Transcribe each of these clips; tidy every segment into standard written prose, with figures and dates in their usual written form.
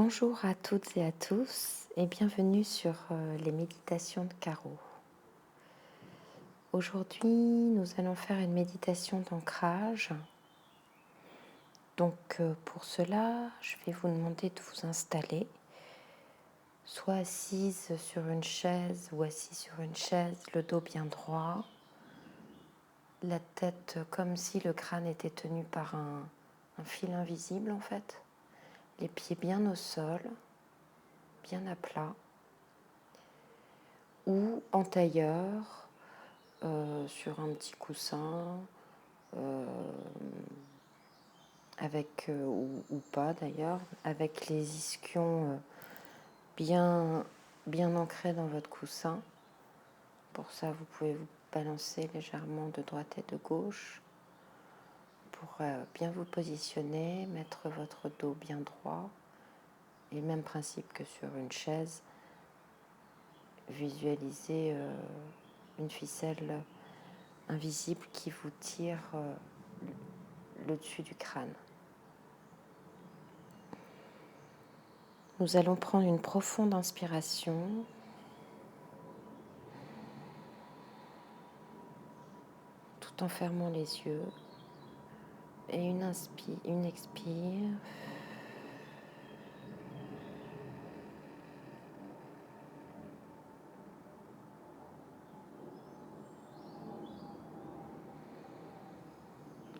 Bonjour à toutes et à tous et bienvenue sur les méditations de Caro. Aujourd'hui, nous allons faire une méditation d'ancrage. Donc pour cela, je vais vous demander de vous installer, soit assise sur une chaise ou assis sur une chaise, le dos bien droit, la tête comme si le crâne était tenu par un fil invisible en fait, les pieds bien au sol, bien à plat, ou en tailleur, sur un petit coussin, ou pas d'ailleurs, avec les ischions bien ancrés dans votre coussin. Pour ça, vous pouvez vous balancer légèrement de droite et de gauche pour bien vous positionner, mettre votre dos bien droit. Et même principe que sur une chaise, visualisez une ficelle invisible qui vous tire le dessus du crâne. Nous allons prendre une profonde inspiration tout en fermant les yeux et une expire.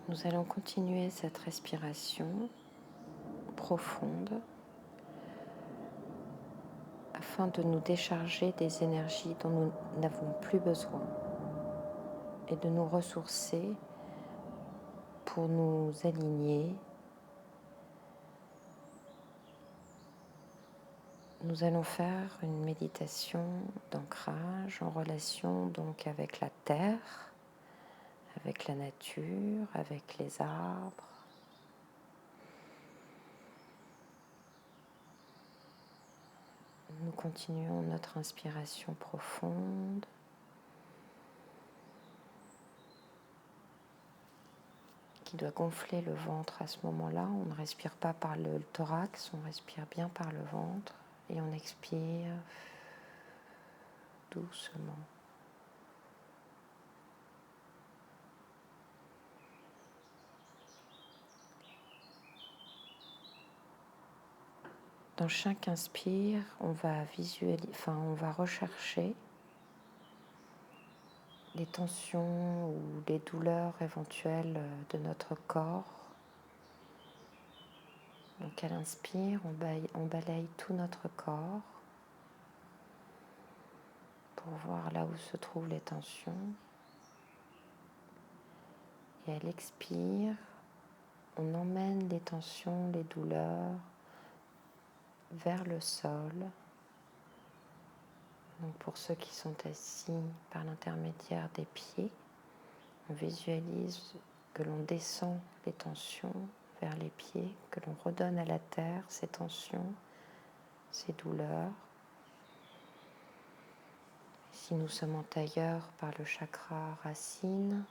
Nous allons continuer cette respiration profonde afin de nous décharger des énergies dont nous n'avons plus besoin et de nous ressourcer pour nous aligner. Nous allons faire une méditation d'ancrage en relation donc avec la terre, avec la nature, avec les arbres. Nous continuons notre inspiration profonde. Qui doit gonfler le ventre à ce moment-là. On ne respire pas par le thorax, on respire bien par le ventre et on expire doucement. Dans chaque inspire, on va rechercher les tensions ou les douleurs éventuelles de notre corps. Donc à l'inspire, on balaye tout notre corps pour voir là où se trouvent les tensions. Et à l'expire, on emmène les tensions, les douleurs vers le sol. Donc pour ceux qui sont assis par l'intermédiaire des pieds, on visualise que l'on descend les tensions vers les pieds, que l'on redonne à la terre ces tensions, ces douleurs. Si nous sommes en tailleur, par le chakra racine,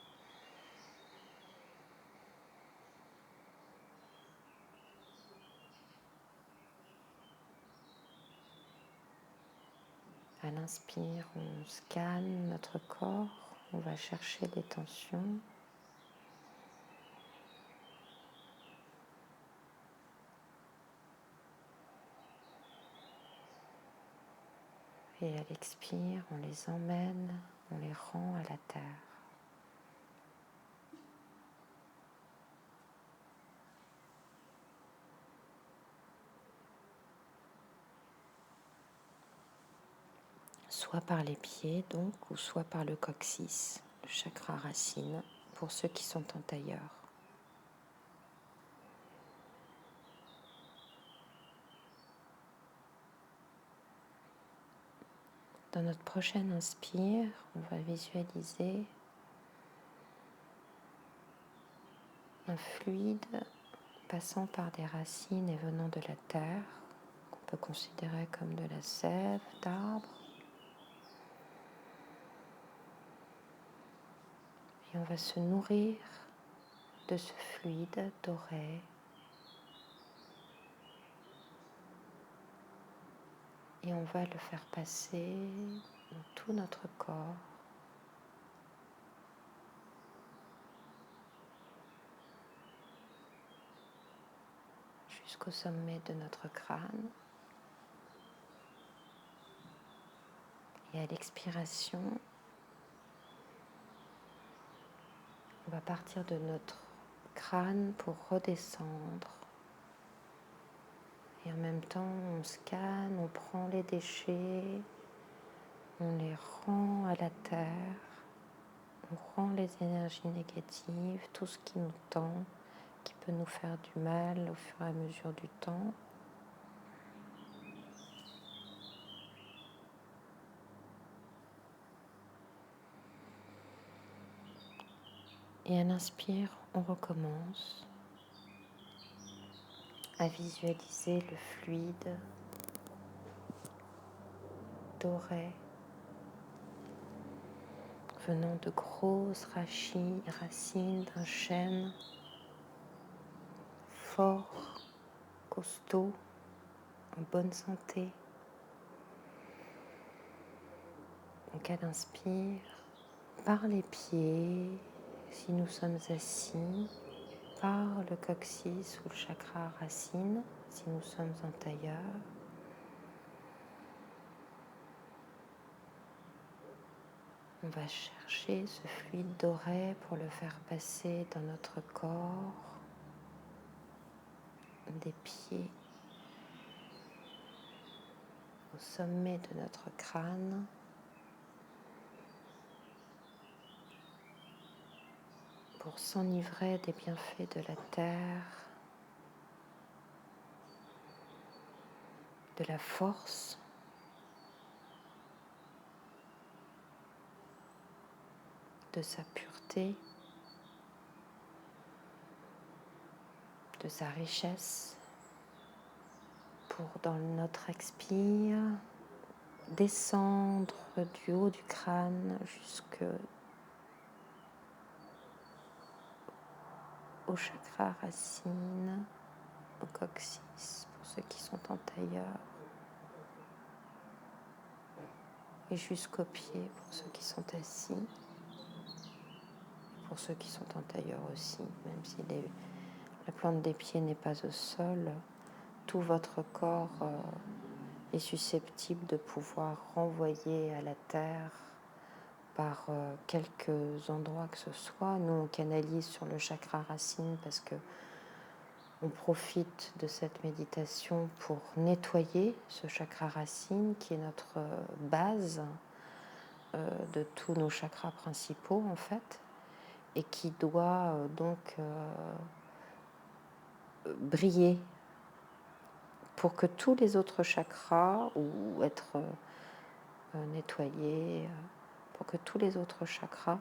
à l'inspire, on scanne notre corps, on va chercher des tensions. Et à l'expire, on les emmène, on les rend à la terre. Soit par les pieds donc, ou soit par le coccyx, le chakra racine, pour ceux qui sont en tailleur. Dans notre prochaine inspire, on va visualiser un fluide passant par des racines et venant de la terre, qu'on peut considérer comme de la sève d'arbre. Et on va se nourrir de ce fluide doré Et on va le faire passer dans tout notre corps, jusqu'au sommet de notre crâne. Et à l'expiration, on va partir de notre crâne pour redescendre. Et en même temps, on scanne, on prend les déchets, on les rend à la terre, on rend les énergies négatives, tout ce qui nous tend, qui peut nous faire du mal au fur et à mesure du temps. Et à l'inspire, on recommence à visualiser le fluide doré venant de grosses racines d'un chêne fort, costaud, en bonne santé. Donc à l'inspire, par les pieds, si nous sommes assis, par le coccyx ou le chakra racine, si nous sommes en tailleur. On va chercher ce fluide doré pour le faire passer dans notre corps, des pieds au sommet de notre crâne, pour s'enivrer des bienfaits de la terre, de la force, de sa pureté, de sa richesse, pour dans notre expire descendre du haut du crâne jusqu'au chakra racine, au coccyx pour ceux qui sont en tailleur, et jusqu'aux pieds pour ceux qui sont assis, pour ceux qui sont en tailleur aussi, même si la plante des pieds n'est pas au sol, tout votre corps est susceptible de pouvoir renvoyer à la terre par quelques endroits que ce soit. Nous, on canalise sur le chakra racine parce que on profite de cette méditation pour nettoyer ce chakra racine qui est notre base de tous nos chakras principaux en fait, et qui doit briller pour que tous les autres chakras, ou être nettoyés, pour que tous les autres chakras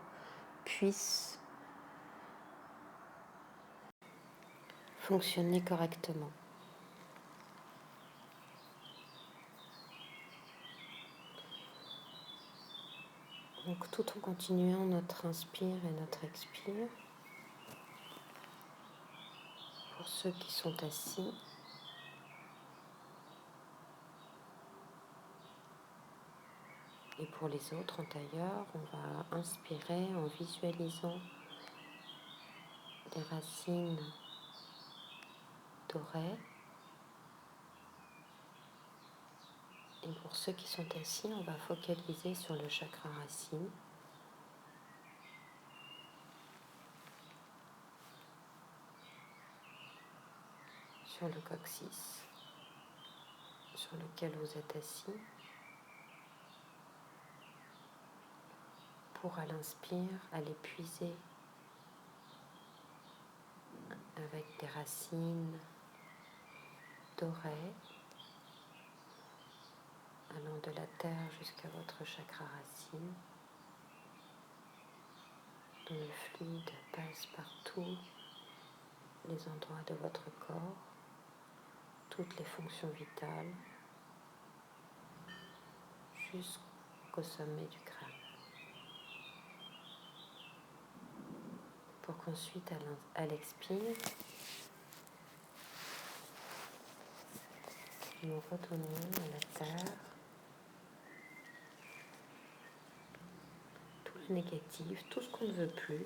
puissent fonctionner correctement. Donc tout en continuant notre inspire et notre expire, pour ceux qui sont assis, et pour les autres en tailleur, on va inspirer en visualisant des racines dorées. Et pour ceux qui sont assis, on va focaliser sur le chakra racine. Sur le coccyx, sur lequel vous êtes assis. Pour à l'inspire, aller puiser avec des racines dorées, allant de la terre jusqu'à votre chakra racine, dont le fluide passe par tous les endroits de votre corps, toutes les fonctions vitales, jusqu'au sommet du crâne. Pour qu'ensuite, à l'expire, nous retournions à la terre, négatif, tout ce qu'on ne veut plus,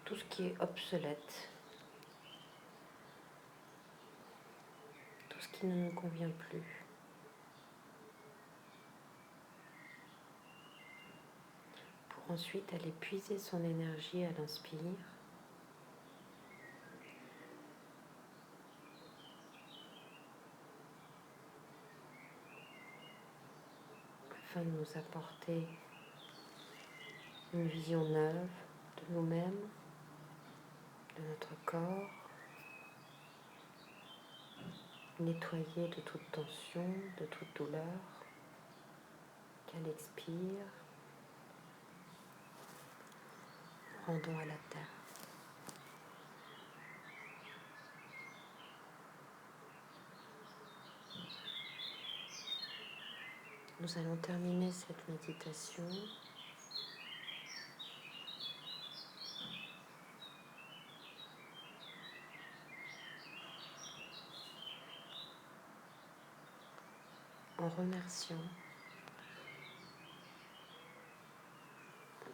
tout ce qui est obsolète, tout ce qui ne nous convient plus. Pour ensuite aller puiser son énergie à l'inspire, afin de nous apporter une vision neuve de nous-mêmes, de notre corps, nettoyer de toute tension, de toute douleur, qu'elle expire, rendons à la terre. Nous allons terminer cette méditation en remerciant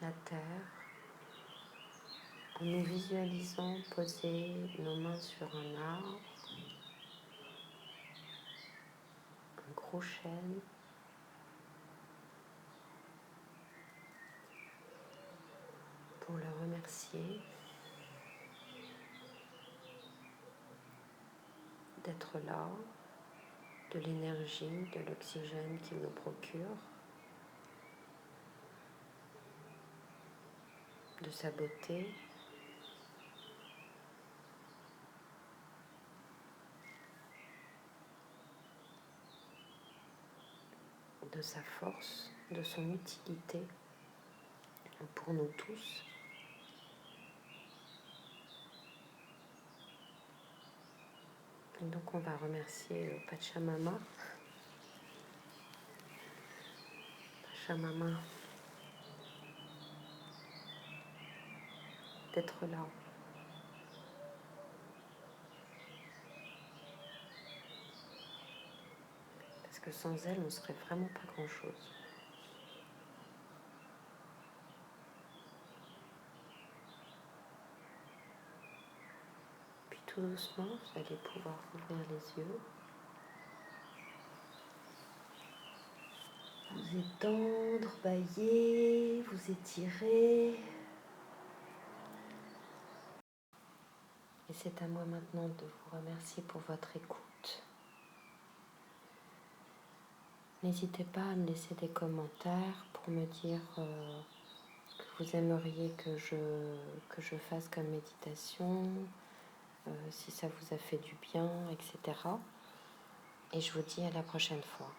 la terre, en nous visualisant poser nos mains sur un arbre, un gros chêne, pour le remercier d'être là, de l'énergie, de l'oxygène qu'il nous procure, de sa beauté, de sa force, de son utilité pour nous tous. Et donc on va remercier Pachamama. Pachamama d'être là. Parce que sans elle, on ne serait vraiment pas grand-chose. Puis tout doucement, vous allez pouvoir ouvrir les yeux. Vous étendre, bailler, vous étirer. Et c'est à moi maintenant de vous remercier pour votre écoute. N'hésitez pas à me laisser des commentaires pour me dire ce que vous aimeriez que je fasse comme méditation, si ça vous a fait du bien, etc. Et je vous dis à la prochaine fois.